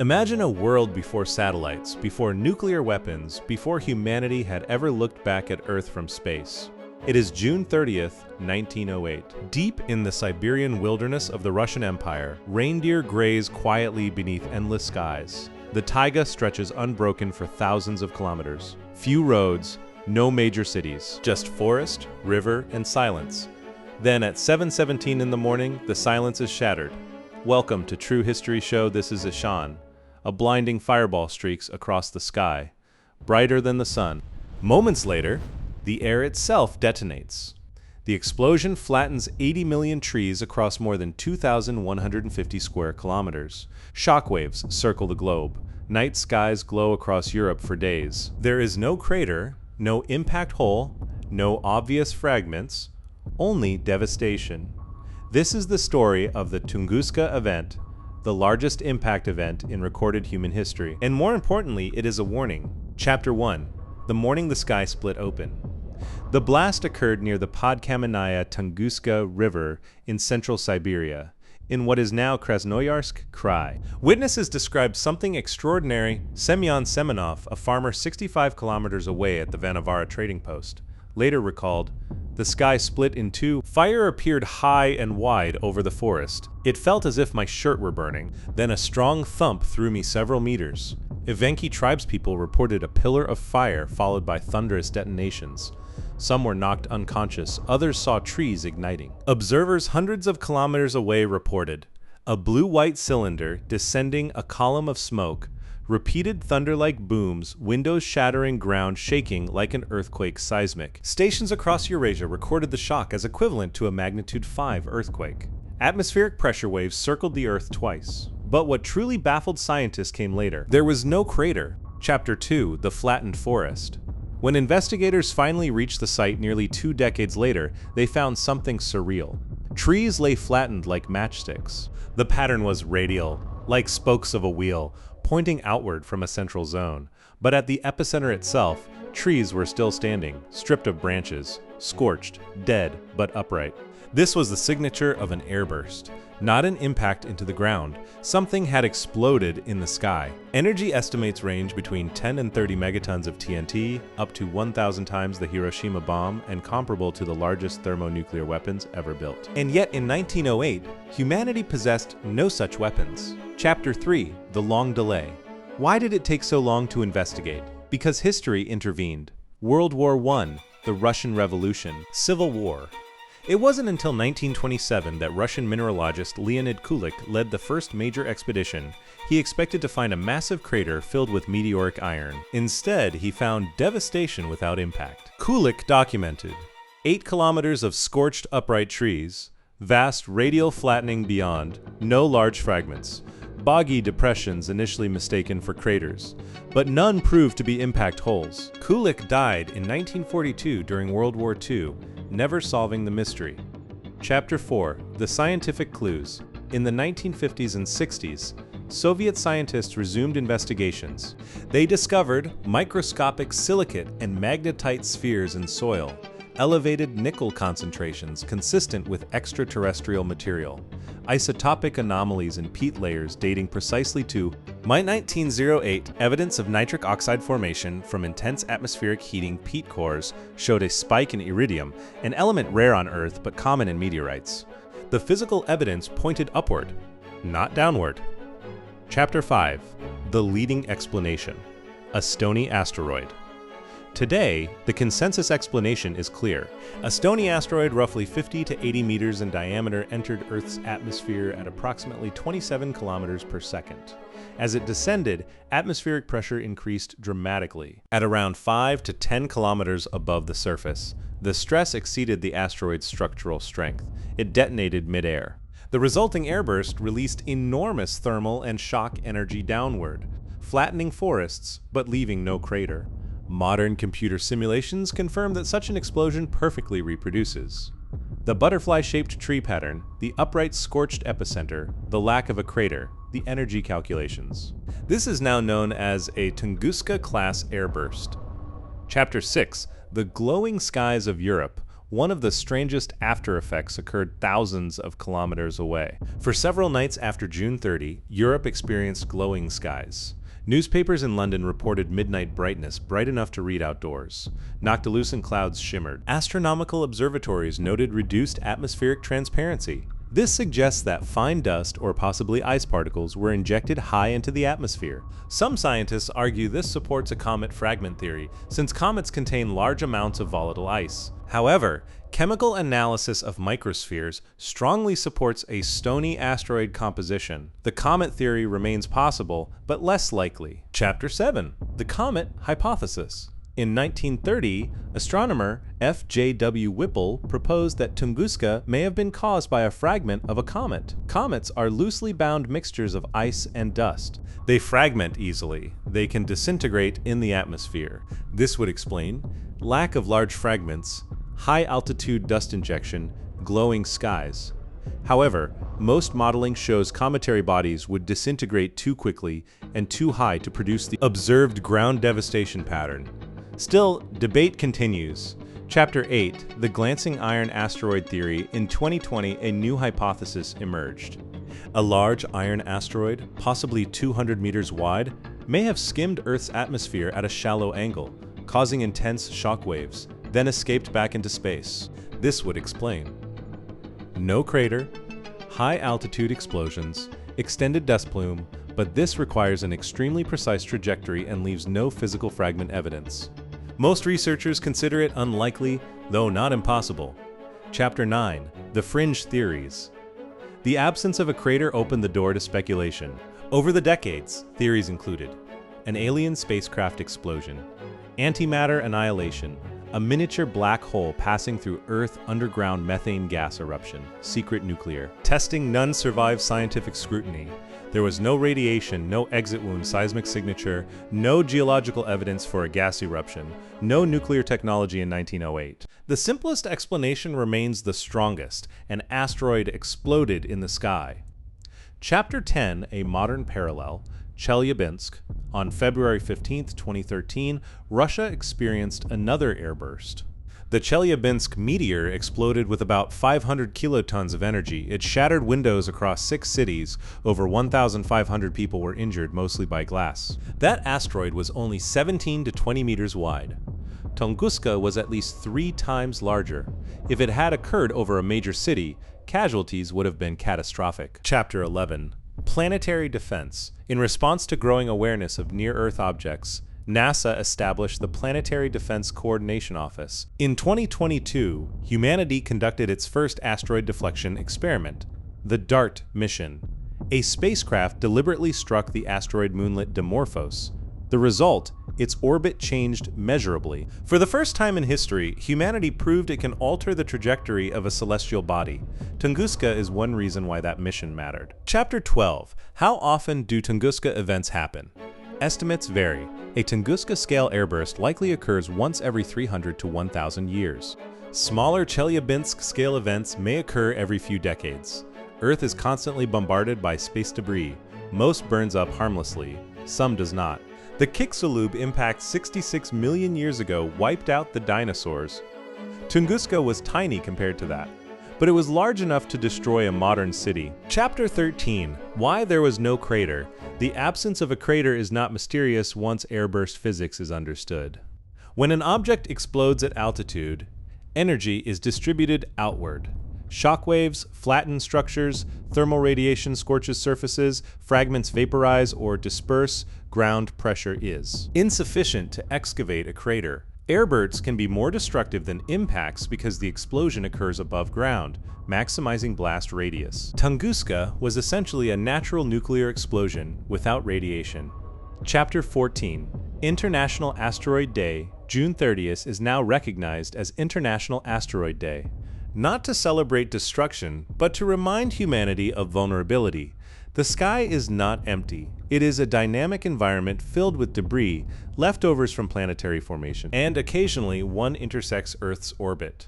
Imagine a world before satellites, before nuclear weapons, before humanity had ever looked back at Earth from space. It is June 30th, 1908. Deep in the Siberian wilderness of the Russian Empire, reindeer graze quietly beneath endless skies. The taiga stretches unbroken for thousands of kilometers. Few roads, no major cities, just forest, river, and silence. Then at 7:17 in the morning, the silence is shattered. Welcome to True History Show. This is Ishan. A blinding fireball streaks across the sky, brighter than the sun. Moments later, the air itself detonates. The explosion flattens 80 million trees across more than 2,150 square kilometers. Shockwaves circle the globe. Night skies glow across Europe for days. There is no crater, no impact hole, no obvious fragments, only devastation. This is the story of the Tunguska event, the largest impact event in recorded human history. And more importantly, it is a warning. Chapter 1. The morning the sky split open. The blast occurred near the Podkamenaya Tunguska River in central Siberia, in what is now Krasnoyarsk Krai. Witnesses described something extraordinary. Semyon Semenov, a farmer 65 kilometers away at the Vanavara trading post, later recalled, "The sky split in two. Fire appeared high and wide over the forest. It felt as if my shirt were burning. Then a strong thump threw me several meters." Evenki tribespeople reported a pillar of fire followed by thunderous detonations. Some were knocked unconscious, others saw trees igniting. Observers hundreds of kilometers away reported a blue-white cylinder descending a column of smoke, repeated thunder-like booms, windows shattering, ground shaking like an earthquake seismic. Stations across Eurasia recorded the shock as equivalent to a magnitude 5 earthquake. Atmospheric pressure waves circled the Earth twice. But what truly baffled scientists came later. There was no crater. Chapter 2, The Flattened Forest. When investigators finally reached the site nearly 2 decades later, they found something surreal. Trees lay flattened like matchsticks. The pattern was radial, like spokes of a wheel, pointing outward from a central zone. But at the epicenter itself, trees were still standing, stripped of branches, scorched, dead, but upright. This was the signature of an airburst, not an impact into the ground. Something had exploded in the sky. Energy estimates range between 10 and 30 megatons of TNT, up to 1,000 times the Hiroshima bomb, and comparable to the largest thermonuclear weapons ever built. And yet in 1908, humanity possessed no such weapons. Chapter 3, The Long Delay. Why did it take so long to investigate? Because history intervened. World War I, the Russian Revolution, Civil War. It wasn't until 1927 that Russian mineralogist Leonid Kulik led the first major expedition. He expected to find a massive crater filled with meteoric iron. Instead, he found devastation without impact. Kulik documented 8 kilometers of scorched upright trees, vast radial flattening beyond, no large fragments, boggy depressions initially mistaken for craters, but none proved to be impact holes. Kulik died in 1942 during World War II, never solving the mystery. Chapter 4, The Scientific Clues. In the 1950s and 60s, Soviet scientists resumed investigations. They discovered microscopic silicate and magnetite spheres in soil, elevated nickel concentrations consistent with extraterrestrial material, isotopic anomalies in peat layers dating precisely to 1908. Evidence of nitric oxide formation from intense atmospheric heating peat cores showed a spike in iridium, an element rare on Earth but common in meteorites. The physical evidence pointed upward, not downward. Chapter 5, The Leading Explanation. A stony asteroid. Today, the consensus explanation is clear. A stony asteroid roughly 50 to 80 meters in diameter entered Earth's atmosphere at approximately 27 kilometers per second. As it descended, atmospheric pressure increased dramatically. At around 5 to 10 kilometers above the surface, the stress exceeded the asteroid's structural strength. It detonated midair. The resulting airburst released enormous thermal and shock energy downward, flattening forests but leaving no crater. Modern computer simulations confirm that such an explosion perfectly reproduces. The butterfly-shaped tree pattern, the upright scorched epicenter, the lack of a crater, the energy calculations. This is now known as a Tunguska-class airburst. Chapter 6, The Glowing Skies of Europe, one of the strangest after effects occurred thousands of kilometers away. For several nights after June 30, Europe experienced glowing skies. Newspapers in London reported midnight brightness bright enough to read outdoors. Noctilucent clouds shimmered. Astronomical observatories noted reduced atmospheric transparency. This suggests that fine dust or possibly ice particles were injected high into the atmosphere. Some scientists argue this supports a comet fragment theory, since comets contain large amounts of volatile ice. However, chemical analysis of microspheres strongly supports a stony asteroid composition. The comet theory remains possible, but less likely. Chapter 7. The Comet Hypothesis. In 1930, astronomer F.J.W. Whipple proposed that Tunguska may have been caused by a fragment of a comet. Comets are loosely bound mixtures of ice and dust. They fragment easily. They can disintegrate in the atmosphere. This would explain lack of large fragments, high-altitude dust injection, glowing skies. However, most modeling shows cometary bodies would disintegrate too quickly and too high to produce the observed ground devastation pattern. Still, debate continues. Chapter 8, The Glancing Iron Asteroid Theory. In 2020, a new hypothesis emerged. A large iron asteroid, possibly 200 meters wide, may have skimmed Earth's atmosphere at a shallow angle, causing intense shock waves, then escaped back into space. This would explain. No crater, high-altitude explosions, extended dust plume, but this requires an extremely precise trajectory and leaves no physical fragment evidence. Most researchers consider it unlikely, though not impossible. Chapter 9. The Fringe Theories. The absence of a crater opened the door to speculation. Over the decades, theories included an alien spacecraft explosion, antimatter annihilation, a miniature black hole passing through Earth underground methane gas eruption, secret nuclear. Testing none survived scientific scrutiny. There was no radiation, no exit wound seismic signature, no geological evidence for a gas eruption, no nuclear technology in 1908. The simplest explanation remains the strongest: an asteroid exploded in the sky. Chapter 10, A Modern Parallel. Chelyabinsk. On February 15, 2013, Russia experienced another airburst. The Chelyabinsk meteor exploded with about 500 kilotons of energy. It shattered windows across 6 cities. Over 1,500 people were injured, mostly by glass. That asteroid was only 17 to 20 meters wide. Tunguska was at least 3 times larger. If it had occurred over a major city, casualties would have been catastrophic. Chapter 11. Planetary Defense. In response to growing awareness of near-Earth objects, NASA established the Planetary Defense Coordination Office. In 2022, humanity conducted its first asteroid deflection experiment, the DART mission. A spacecraft deliberately struck the asteroid moonlet Dimorphos. The result, its orbit changed measurably. For the first time in history, humanity proved it can alter the trajectory of a celestial body. Tunguska is one reason why that mission mattered. Chapter 12. How often do Tunguska events happen? Estimates vary. A Tunguska-scale airburst likely occurs once every 300 to 1,000 years. Smaller Chelyabinsk-scale events may occur every few decades. Earth is constantly bombarded by space debris. Most burns up harmlessly, some does not. The Chicxulub impact 66 million years ago wiped out the dinosaurs. Tunguska was tiny compared to that, but it was large enough to destroy a modern city. Chapter 13. Why there was no crater. The absence of a crater is not mysterious once airburst physics is understood. When an object explodes at altitude, energy is distributed outward. Shockwaves flatten structures, thermal radiation scorches surfaces, fragments vaporize or disperse, ground pressure is insufficient to excavate a crater. Airbursts can be more destructive than impacts because the explosion occurs above ground, maximizing blast radius. Tunguska was essentially a natural nuclear explosion without radiation. Chapter 14. International Asteroid Day. June 30th is now recognized as International Asteroid Day. Not to celebrate destruction, but to remind humanity of vulnerability. The sky is not empty. It is a dynamic environment filled with debris, leftovers from planetary formation, and occasionally one intersects Earth's orbit.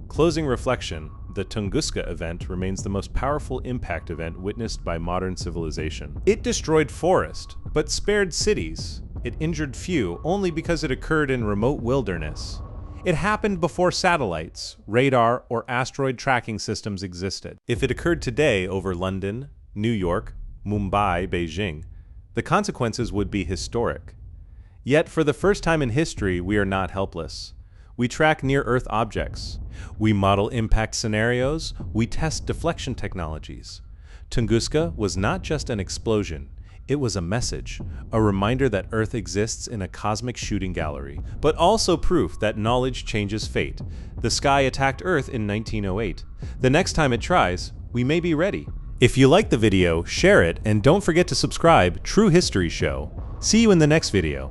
Closing reflection, the Tunguska event remains the most powerful impact event witnessed by modern civilization. It destroyed forests, but spared cities. It injured few only because it occurred in remote wilderness. It happened before satellites, radar, or asteroid tracking systems existed. If it occurred today over London, New York, Mumbai, Beijing, the consequences would be historic. Yet, for the first time in history, we are not helpless. We track near-Earth objects. We model impact scenarios. We test deflection technologies. Tunguska was not just an explosion. It was a message, a reminder that Earth exists in a cosmic shooting gallery, but also proof that knowledge changes fate. The sky attacked Earth in 1908. The next time it tries, we may be ready. If you liked the video, share it, and don't forget to subscribe. True History Show. See you in the next video.